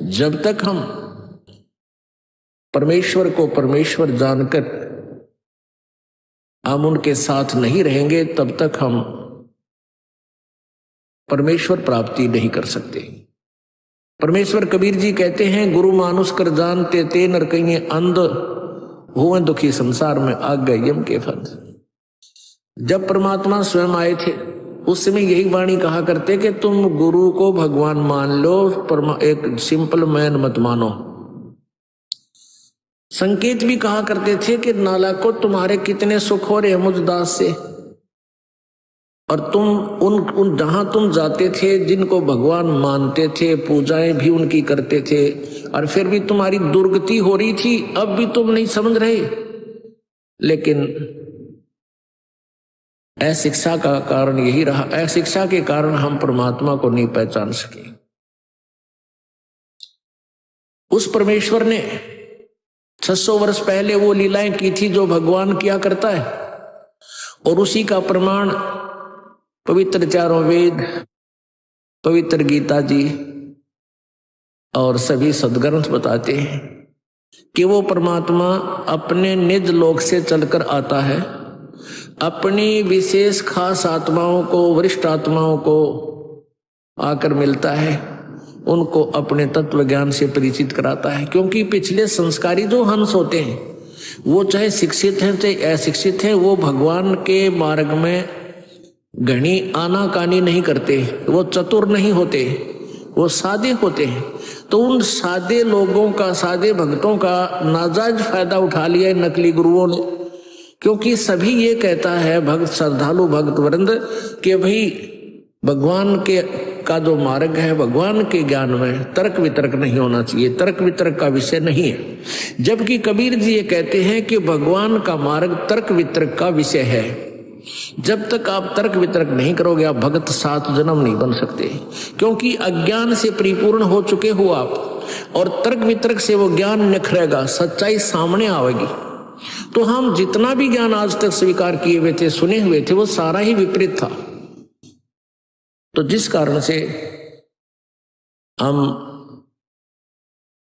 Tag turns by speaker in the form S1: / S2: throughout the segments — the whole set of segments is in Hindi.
S1: जब तक हम परमेश्वर को परमेश्वर जानकर हम उनके साथ नहीं रहेंगे, तब तक हम परमेश्वर प्राप्ति नहीं कर सकते। परमेश्वर कबीर जी कहते हैं, गुरु मानुष कर जानते ते नर कहीं अंध हुए दुखी संसार में आग गए यम के फंद। जब परमात्मा स्वयं आए थे उस समय यही वाणी कहा करते कि तुम गुरु को भगवान मान लो, एक सिंपल मैन मत मानो। संकेत भी कहा करते थे कि नाला को तुम्हारे कितने सुख हो रहे मुझ दास से, और तुम उन जहां तुम जाते थे जिनको भगवान मानते थे, पूजाएं भी उनकी करते थे, और फिर भी तुम्हारी दुर्गति हो रही थी। अब भी तुम नहीं समझ रहे, लेकिन अशिक्षा का कारण यही रहा। अशिक्षा के कारण हम परमात्मा को नहीं पहचान सके। उस परमेश्वर ने 600 वर्ष पहले वो लीलाएं की थी जो भगवान किया करता है, और उसी का प्रमाण पवित्र चारों वेद, पवित्र गीता जी और सभी सद्ग्रंथ बताते हैं कि वो परमात्मा अपने निज लोक से चलकर आता है, अपनी विशेष खास आत्माओं को, वरिष्ठ आत्माओं को आकर मिलता है, उनको अपने तत्व ज्ञान से परिचित कराता है। क्योंकि पिछले संस्कारी जो हंस होते हैं वो चाहे शिक्षित हैं चाहे अशिक्षित हैं, वो भगवान के मार्ग में घनी आनाकानी नहीं करते, वो चतुर नहीं होते, वो सादे होते हैं। तो उन सादे लोगों का, सादे भक्तों का नाजायज फायदा उठा लिया है नकली गुरुओं ने। क्योंकि सभी ये कहता है भक्त, श्रद्धालु भक्त वृंद, कि भाई भगवान के का जो मार्ग है, भगवान के ज्ञान में तर्क वितर्क नहीं होना चाहिए, तर्क वितर्क का विषय नहीं है। जबकि कबीर जी ये कहते हैं कि भगवान का मार्ग तर्क वितर्क का विषय है। जब तक आप तर्क वितर्क नहीं करोगे आप भगत 7 जन्म नहीं बन सकते, क्योंकि अज्ञान से परिपूर्ण हो चुके हो आप, और तर्क वितर्क से वो ज्ञान निखरेगा, सच्चाई सामने आएगी। तो हम जितना भी ज्ञान आज तक स्वीकार किए हुए थे, सुने हुए थे, वो सारा ही विपरीत था। तो जिस कारण से हम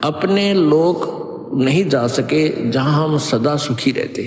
S1: अपने लोक नहीं जा सके जहां हम सदा सुखी रहते।